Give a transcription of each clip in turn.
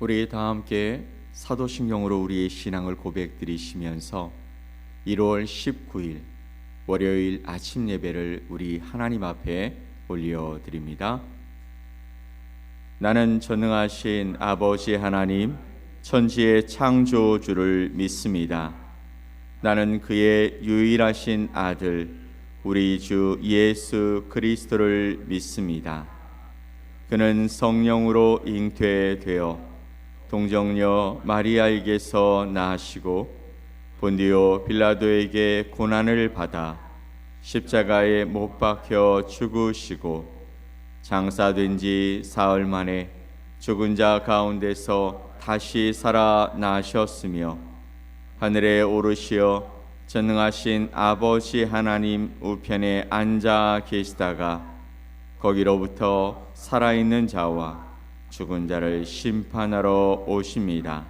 우리 다 함께 사도신경으로 우리의 신앙을 고백드리시면서 1월 19일 월요일 아침 예배를 우리 하나님 앞에 올려드립니다. 나는 전능하신 아버지 하나님, 천지의 창조주를 믿습니다. 나는 그의 유일하신 아들, 우리 주 예수 그리스도를 믿습니다. 그는 성령으로 잉태되어 동정녀 마리아에게서 나시고 본디오 빌라도에게 고난을 받아 십자가에 못 박혀 죽으시고 장사된 지 사흘 만에 죽은 자 가운데서 다시 살아나셨으며 하늘에 오르시어 전능하신 아버지 하나님 우편에 앉아 계시다가 거기로부터 살아있는 자와 죽은 자를 심판하러 오십니다.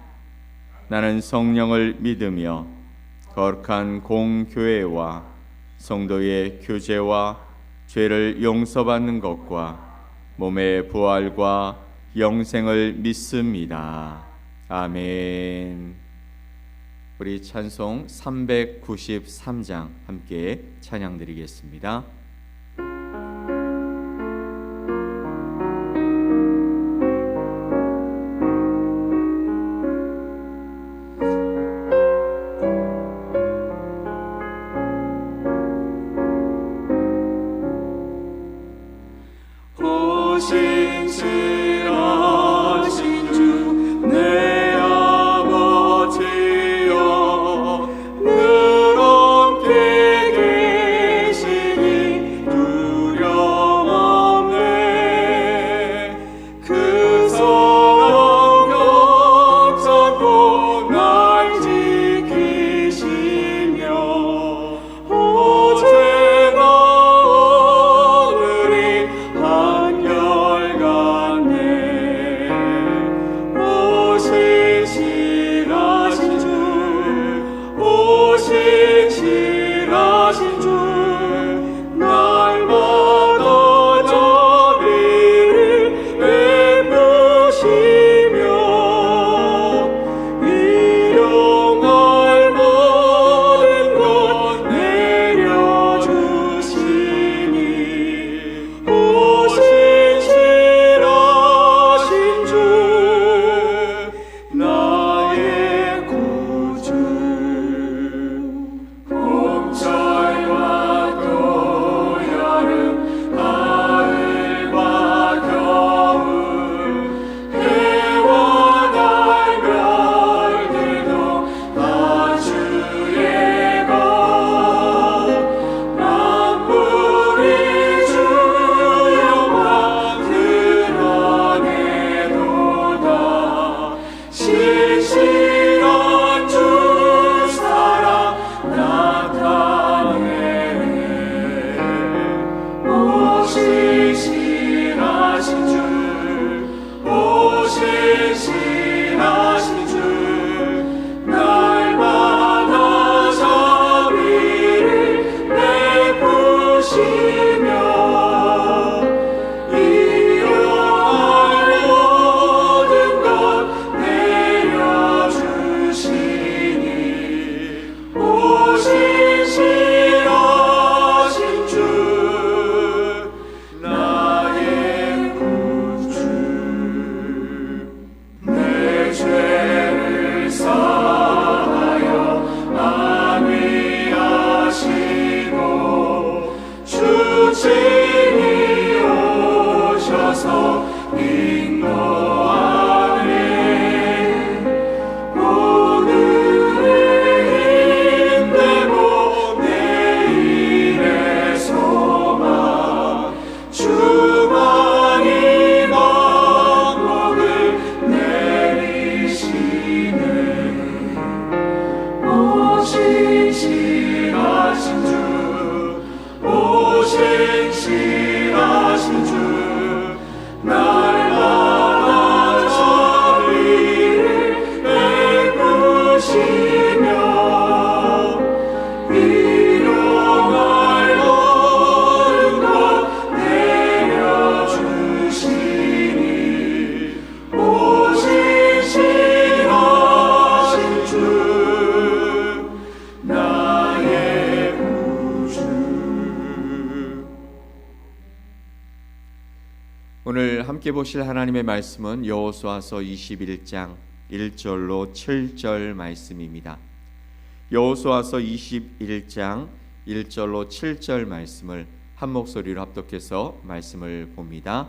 나는 성령을 믿으며 거룩한 공교회와 성도의 교제와 죄를 용서받는 것과 몸의 부활과 영생을 믿습니다. 아멘. 우리 찬송 393장 함께 찬양드리겠습니다. 늘 함께 계시니 함께 보실 하나님의 말씀은 여호수아서 21장 1절로 7절 말씀입니다. 여호수아서 21장 1절로 7절 말씀을 한 목소리로 합독해서 말씀을 봅니다.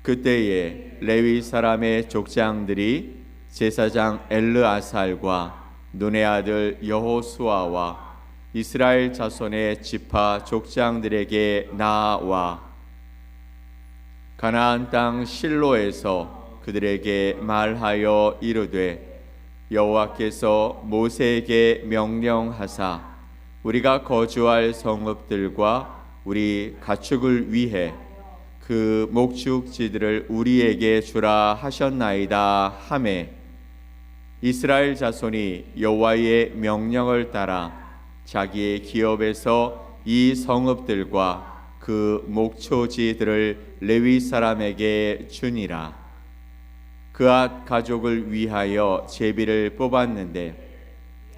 그때에 레위 사람의 족장들이 제사장 엘르아살과 눈의 아들 여호수아와 이스라엘 자손의 지파 족장들에게 나와 가나안 땅 실로에서 그들에게 말하여 이르되 여호와께서 모세에게 명령하사 우리가 거주할 성읍들과 우리 가축을 위해 그 목축지들을 우리에게 주라 하셨나이다 하매 이스라엘 자손이 여호와의 명령을 따라 자기의 기업에서 이 성읍들과 그 목초지들을 레위 사람에게 주니라. 그앗 가족을 위하여 제비를 뽑았는데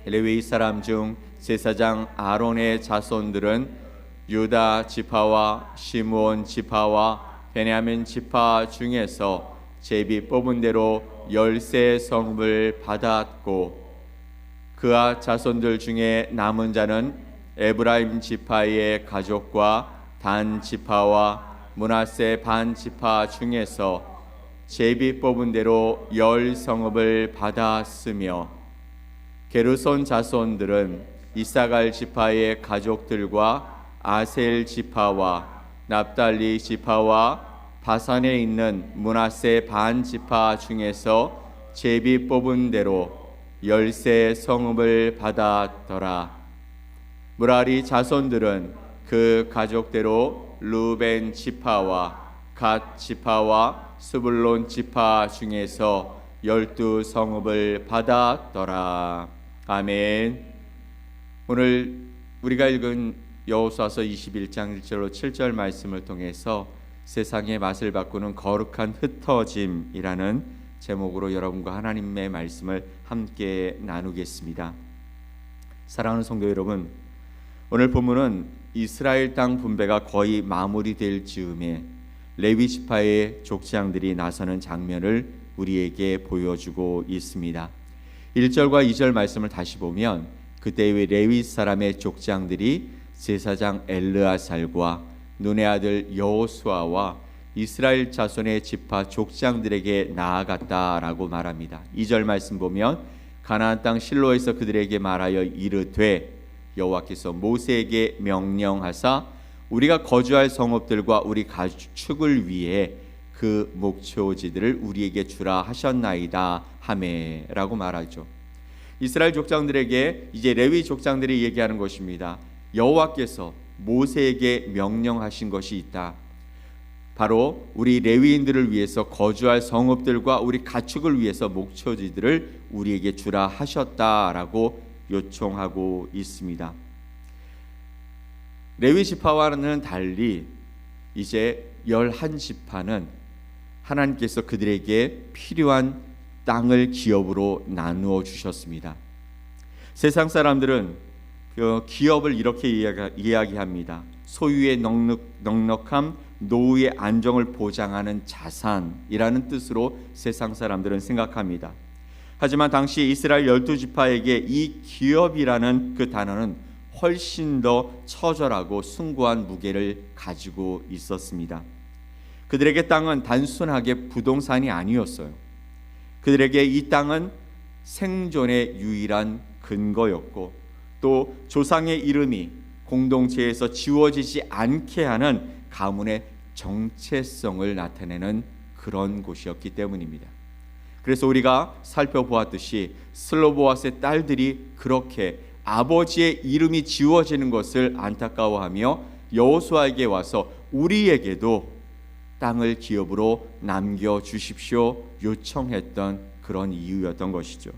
레위 사람 중 제사장 아론의 자손들은 유다 지파와 시므온 지파와 베냐민 지파 중에서 제비 뽑은 대로 13성읍을 받았고 그앗 자손들 중에 남은 자는 에브라임 지파의 가족과 단 지파와 므낫세 반 지파 중에서 제비 뽑은 대로 10성읍을 받았으며 게르손 자손들은 이사갈 지파의 가족들과 아셀 지파와 납달리 지파와 바산에 있는 므낫세 반 지파 중에서 제비 뽑은 대로 13성읍을 받았더라. 무라리 자손들은 그 가족대로 루벤 지파와 갓 지파와 스불론 지파 중에서 12성읍을 받았더라. 아멘. 오늘 우리가 읽은 여호수아서 21장 1절로 7절 말씀을 통해서 세상의 맛을 바꾸는 거룩한 흩어짐이라는 제목으로 여러분과 하나님의 말씀을 함께 나누겠습니다. 사랑하는 성도 여러분, 오늘 본문은 이스라엘 땅 분배가 거의 마무리될 즈음에 레위 지파의 족장들이 나서는 장면을 우리에게 보여주고 있습니다. 1절과 2절 말씀을 다시 보면 그때의 레위 사람의 족장들이 제사장 엘르아살과 눈의 아들 여호수아와 이스라엘 자손의 지파 족장들에게 나아갔다라고 말합니다. 2절 말씀 보면 가나안 땅 실로에서 그들에게 말하여 이르되 여호와께서 모세에게 명령하사 우리가 거주할 성읍들과 우리 가축을 위해 그 목초지들을 우리에게 주라 하셨나이다 하매라고 말하죠. 이스라엘 족장들에게 이제 레위 족장들이 얘기하는 것입니다. 여호와께서 모세에게 명령하신 것이 있다. 바로 우리 레위인들을 위해서 거주할 성읍들과 우리 가축을 위해서 목초지들을 우리에게 주라 하셨다라고 요청하고 있습니다. 레위 지파와는 달리 이제 11지파는 하나님께서 그들에게 필요한 땅을 기업으로 나누어 주셨습니다. 세상 사람들은 그 기업을 이렇게 이야기합니다. 소유의 넉넉함, 노후의 안정을 보장하는 자산이라는 뜻으로 세상 사람들은 생각합니다. 하지만 당시 이스라엘 12지파에게 이 기업이라는 그 단어는 훨씬 더 처절하고 숭고한 무게를 가지고 있었습니다. 그들에게 땅은 단순하게 부동산이 아니었어요. 그들에게 이 땅은 생존의 유일한 근거였고 또 조상의 이름이 공동체에서 지워지지 않게 하는 가문의 정체성을 나타내는 그런 곳이었기 때문입니다. 그래서 우리가 살펴보았듯이 슬로보아스의 딸들이 그렇게 아버지의 이름이 지워지는 것을 안타까워하며 여호수아에게 와서 우리에게도 땅을 기업으로 남겨주십시오 요청했던 그런 이유였던 것이죠.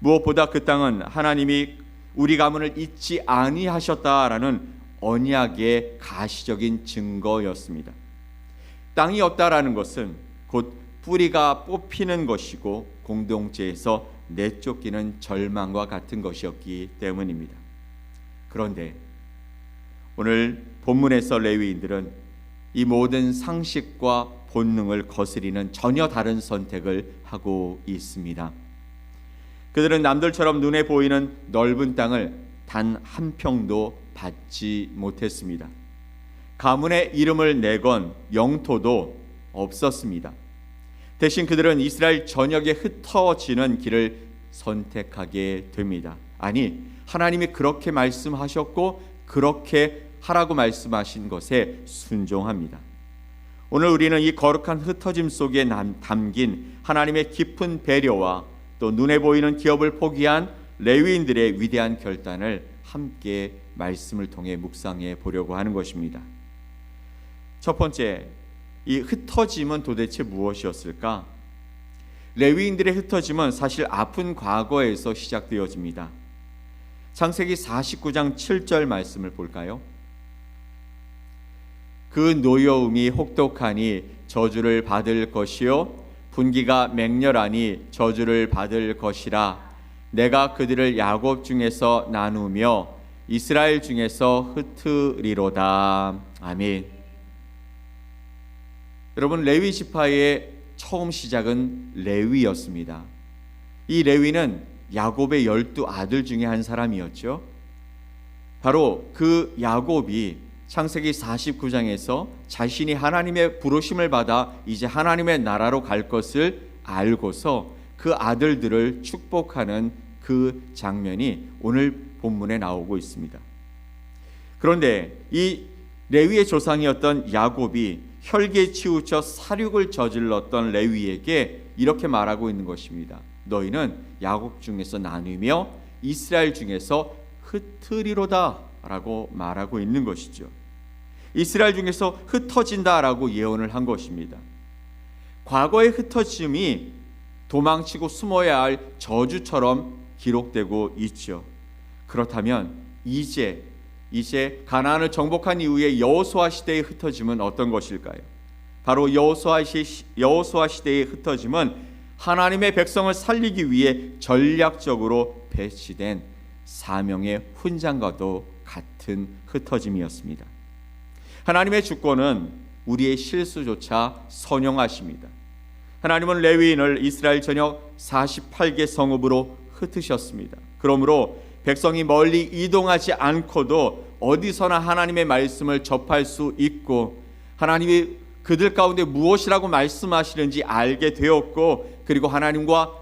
무엇보다 그 땅은 하나님이 우리 가문을 잊지 아니하셨다라는 언약의 가시적인 증거였습니다. 땅이 없다라는 것은 곧 뿌리가 뽑히는 것이고 공동체에서 내쫓기는 절망과 같은 것이었기 때문입니다. 그런데 오늘 본문에서 레위인들은 이 모든 상식과 본능을 거스리는 전혀 다른 선택을 하고 있습니다. 그들은 남들처럼 눈에 보이는 넓은 땅을 단 한 평도 받지 못했습니다. 가문의 이름을 내건 영토도 없었습니다. 대신 그들은 이스라엘 전역에 흩어지는 길을 선택하게 됩니다. 아니, 하나님이 그렇게 말씀하셨고 그렇게 하라고 말씀하신 것에 순종합니다. 오늘 우리는 이 거룩한 흩어짐 속에 담긴 하나님의 깊은 배려와 또 눈에 보이는 기업을 포기한 레위인들의 위대한 결단을 함께 말씀을 통해 묵상해 보려고 하는 것입니다. 첫 번째, 이 흩어짐은 도대체 무엇이었을까? 레위인들의 흩어짐은 사실 아픈 과거에서 시작되어집니다. 창세기 49장 7절 말씀을 볼까요? 그 노여움이 혹독하니 저주를 받을 것이요 분기가 맹렬하니 저주를 받을 것이라. 내가 그들을 야곱 중에서 나누며 이스라엘 중에서 흩으리로다. 아멘. 여러분, 레위 지파의 처음 시작은 레위였습니다. 이 레위는 야곱의 12아들 중에 한 사람이었죠. 바로 그 야곱이 창세기 49장에서 자신이 하나님의 부르심을 받아 이제 하나님의 나라로 갈 것을 알고서 그 아들들을 축복하는 그 장면이 오늘 본문에 나오고 있습니다. 그런데 이 레위의 조상이었던 야곱이 혈기에 치우쳐 살육을 저질렀던 레위에게 이렇게 말하고 있는 것입니다. 너희는 야곱 중에서 나누며 이스라엘 중에서 흩으리로다 라고 말하고 있는 것이죠. 이스라엘 중에서 흩어진다라고 예언을 한 것입니다. 과거의 흩어짐이 도망치고 숨어야 할 저주처럼 기록되고 있죠. 그렇다면 이제 가나안을 정복한 이후에 여호수아 시대의 흩어짐은 어떤 것일까요? 바로 여호수아 시대의 흩어짐은 하나님의 백성을 살리기 위해 전략적으로 배치된 사명의 훈장과도 같은 흩어짐이었습니다. 하나님의 주권은 우리의 실수조차 선용하십니다. 하나님은 레위인을 이스라엘 전역 48개 성읍으로 흩으셨습니다. 그러므로 백성이 멀리 이동하지 않고도 어디서나 하나님의 말씀을 접할 수 있고 하나님이 그들 가운데 무엇이라고 말씀하시는지 알게 되었고, 그리고 하나님과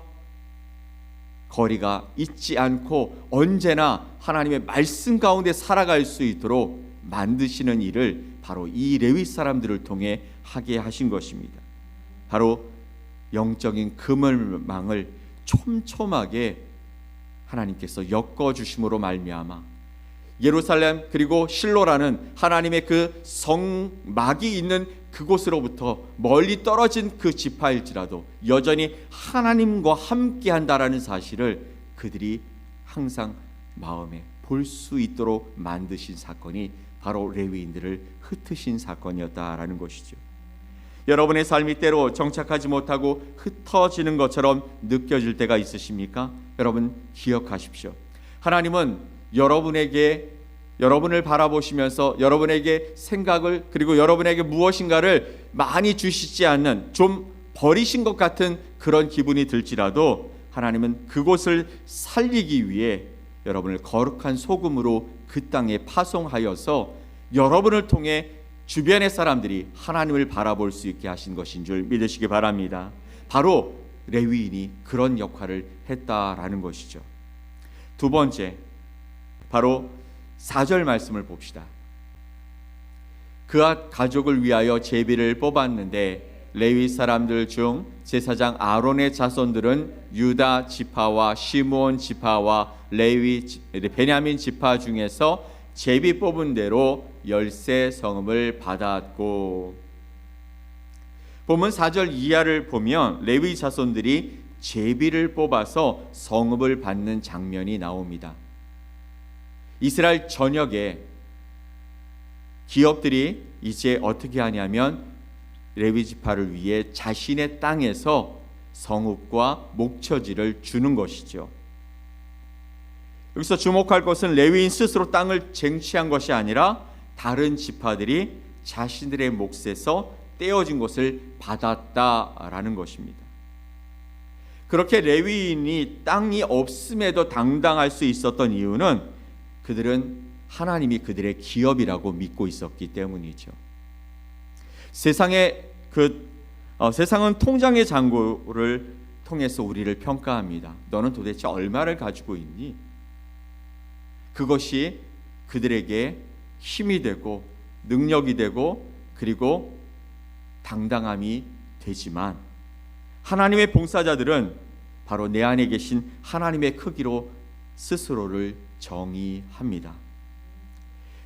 거리가 있지 않고 언제나 하나님의 말씀 가운데 살아갈 수 있도록 만드시는 일을 바로 이 레위 사람들을 통해 하게 하신 것입니다. 바로 영적인 그물망을 촘촘하게 하나님께서 엮어주심으로 말미암아 예루살렘 그리고 실로라는 하나님의 그 성막이 있는 그곳으로부터 멀리 떨어진 그 지파일지라도 여전히 하나님과 함께한다라는 사실을 그들이 항상 마음에 볼 수 있도록 만드신 사건이 바로 레위인들을 흩으신 사건이었다라는 것이죠. 여러분의 삶이 때로 정착하지 못하고 흩어지는 것처럼 느껴질 때가 있으십니까? 여러분 기억하십시오. 하나님은 여러분을 바라보시면서 여러분에게 생각을 그리고 여러분에게 무엇인가를 많이 주시지 않는, 좀 버리신 것 같은 그런 기분이 들지라도 하나님은 그곳을 살리기 위해 여러분을 거룩한 소금으로 그 땅에 파송하여서 여러분을 통해 주변의 사람들이 하나님을 바라볼 수 있게 하신 것인 줄 믿으시기 바랍니다. 바로 레위인이 그런 역할을 했다라는 것이죠. 두 번째, 바로 4절 말씀을 봅시다. 그앗 가족을 위하여 제비를 뽑았는데 레위 사람들 중 제사장 아론의 자손들은 유다 지파와 시므온 지파와 베냐민 지파 중에서 제비 뽑은 대로 13성읍을 받았고, 본문 4절 이하를 보면 레위 자손들이 제비를 뽑아서 성읍을 받는 장면이 나옵니다. 이스라엘 전역에 기업들이 이제 어떻게 하냐면 레위 지파를 위해 자신의 땅에서 성읍과 목처지를 주는 것이죠. 여기서 주목할 것은 레위인 스스로 땅을 쟁취한 것이 아니라 다른 지파들이 자신들의 몫에서 떼어진 것을 받았다라는 것입니다. 그렇게 레위인이 땅이 없음에도 당당할 수 있었던 이유는 그들은 하나님이 그들의 기업이라고 믿고 있었기 때문이죠. 세상은 통장의 잔고를 통해서 우리를 평가합니다. 너는 도대체 얼마를 가지고 있니? 그것이 그들에게 힘이 되고 능력이 되고 그리고 당당함이 되지만, 하나님의 봉사자들은 바로 내 안에 계신 하나님의 크기로 스스로를 정의합니다.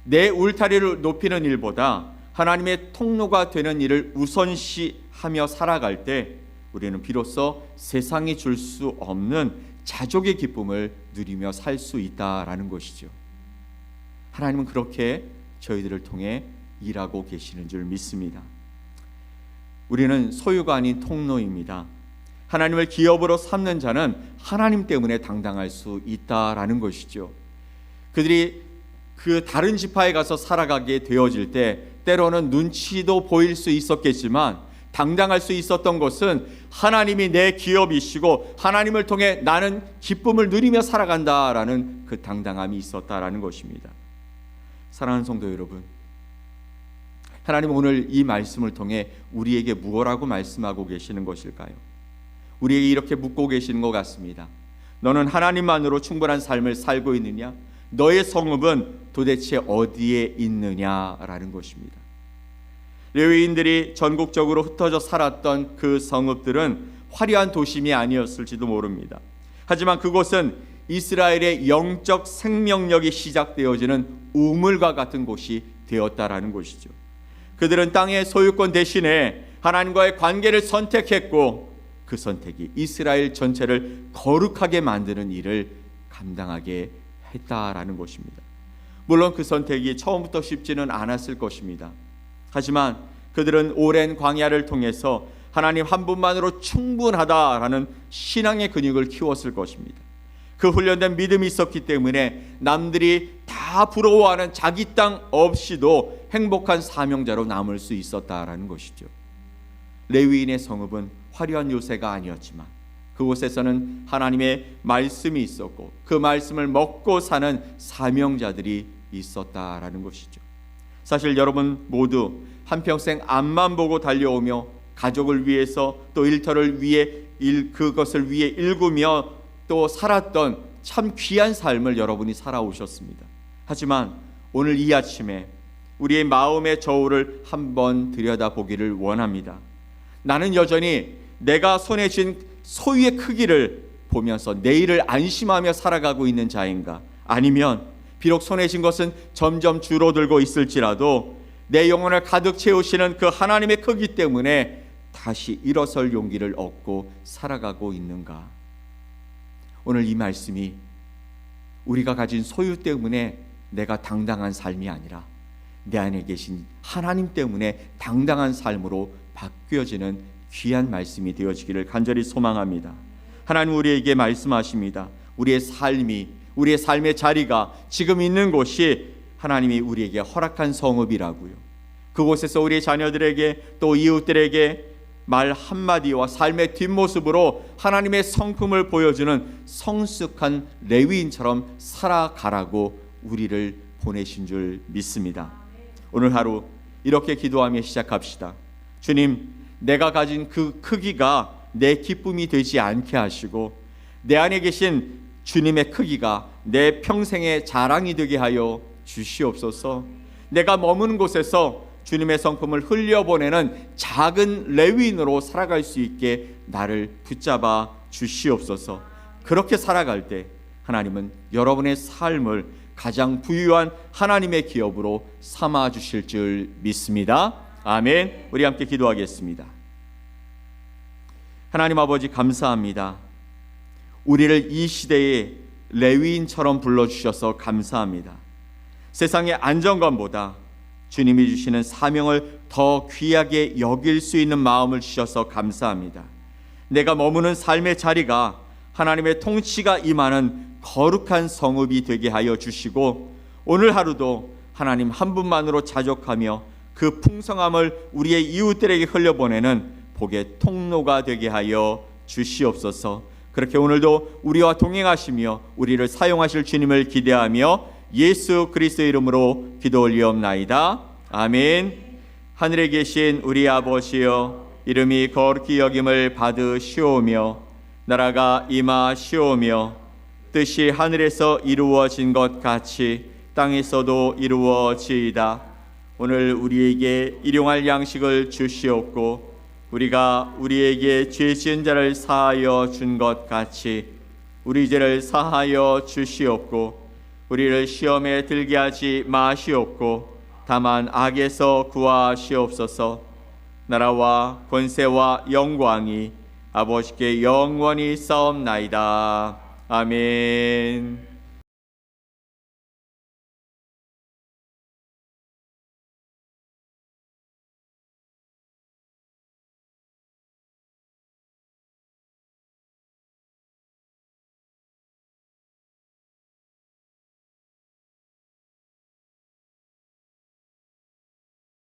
내 울타리를 높이는 일보다 하나님의 통로가 되는 일을 우선시하며 살아갈 때 우리는 비로소 세상이 줄 수 없는 자족의 기쁨을 누리며 살 수 있다라는 것이죠. 하나님은 그렇게 저희들을 통해 일하고 계시는 줄 믿습니다. 우리는 소유가 아닌 통로입니다. 하나님을 기업으로 삼는 자는 하나님 때문에 당당할 수 있다라는 것이죠. 그들이 그 다른 지파에 가서 살아가게 되어질 때 때로는 눈치도 보일 수 있었겠지만 당당할 수 있었던 것은 하나님이 내 기업이시고 하나님을 통해 나는 기쁨을 누리며 살아간다라는 그 당당함이 있었다라는 것입니다. 사랑하는 성도 여러분, 하나님은 오늘 이 말씀을 통해 우리에게 무엇라고 말씀하고 계시는 것일까요? 우리에게 이렇게 묻고 계시는 것 같습니다. 너는 하나님만으로 충분한 삶을 살고 있느냐? 너의 성읍은 도대체 어디에 있느냐라는 것입니다. 레위인들이 전국적으로 흩어져 살았던 그 성읍들은 화려한 도심이 아니었을지도 모릅니다. 하지만 그곳은 이스라엘의 영적 생명력이 시작되어지는 우물과 같은 곳이 되었다라는 것이죠. 그들은 땅의 소유권 대신에 하나님과의 관계를 선택했고 그 선택이 이스라엘 전체를 거룩하게 만드는 일을 감당하게 했다라는 것입니다. 물론 그 선택이 처음부터 쉽지는 않았을 것입니다. 하지만 그들은 오랜 광야를 통해서 하나님 한 분만으로 충분하다라는 신앙의 근육을 키웠을 것입니다. 그 훈련된 믿음이 있었기 때문에 남들이 다 부러워하는 자기 땅 없이도 행복한 사명자로 남을 수 있었다라는 것이죠. 레위인의 성읍은 화려한 요새가 아니었지만 그곳에서는 하나님의 말씀이 있었고 그 말씀을 먹고 사는 사명자들이 있었다라는 것이죠. 사실 여러분 모두 한평생 앞만 보고 달려오며 가족을 위해서 또 일터를 위해 그것을 위해 일구며 또 살았던 참 귀한 삶을 여러분이 살아오셨습니다. 하지만 오늘 이 아침에 우리의 마음의 저울을 한번 들여다보기를 원합니다. 나는 여전히 내가 손에 쥔 소유의 크기를 보면서 내일을 안심하며 살아가고 있는 자인가? 아니면 비록 손에 쥔 것은 점점 줄어들고 있을지라도 내 영혼을 가득 채우시는 그 하나님의 크기 때문에 다시 일어설 용기를 얻고 살아가고 있는가? 오늘 이 말씀이 우리가 가진 소유 때문에 내가 당당한 삶이 아니라 내 안에 계신 하나님 때문에 당당한 삶으로 바뀌어지는 귀한 말씀이 되어지기를 간절히 소망합니다. 하나님 우리에게 말씀하십니다. 우리의 삶의 자리가 지금 있는 곳이 하나님이 우리에게 허락한 성읍이라고요. 그곳에서 우리 자녀들에게 또 이웃들에게 말 한마디와 삶의 뒷모습으로 하나님의 성품을 보여주는 성숙한 레위인처럼 살아가라고 우리를 보내신 줄 믿습니다. 오늘 하루 이렇게 기도하며 시작합시다. 주님, 내가 가진 그 크기가 내 기쁨이 되지 않게 하시고 내 안에 계신 주님의 크기가 내 평생의 자랑이 되게 하여 주시옵소서. 내가 머무는 곳에서 주님의 성품을 흘려보내는 작은 레위인으로 살아갈 수 있게 나를 붙잡아 주시옵소서. 그렇게 살아갈 때 하나님은 여러분의 삶을 가장 부유한 하나님의 기업으로 삼아 주실 줄 믿습니다. 아멘. 우리 함께 기도하겠습니다. 하나님 아버지 감사합니다. 우리를 이 시대에 레위인처럼 불러주셔서 감사합니다. 세상의 안정감보다 주님이 주시는 사명을 더 귀하게 여길 수 있는 마음을 주셔서 감사합니다. 내가 머무는 삶의 자리가 하나님의 통치가 임하는 거룩한 성읍이 되게 하여 주시고 오늘 하루도 하나님 한 분만으로 자족하며 그 풍성함을 우리의 이웃들에게 흘려보내는 복의 통로가 되게 하여 주시옵소서. 그렇게 오늘도 우리와 동행하시며 우리를 사용하실 주님을 기대하며 예수 그리스도의 이름으로 기도 올리옵나이다. 아멘. 하늘에 계신 우리 아버지여, 이름이 거룩히 여김을 받으시오며 나라가 임하시오며 뜻이 하늘에서 이루어진 것 같이 땅에서도 이루어지이다. 오늘 우리에게 일용할 양식을 주시옵고 우리가 우리에게 죄 지은 자를 사하여 준 것 같이 우리 죄를 사하여 주시옵고 우리를 시험에 들게 하지 마시옵고 다만 악에서 구하시옵소서. 나라와 권세와 영광이 아버지께 영원히 싸움나이다. 아멘.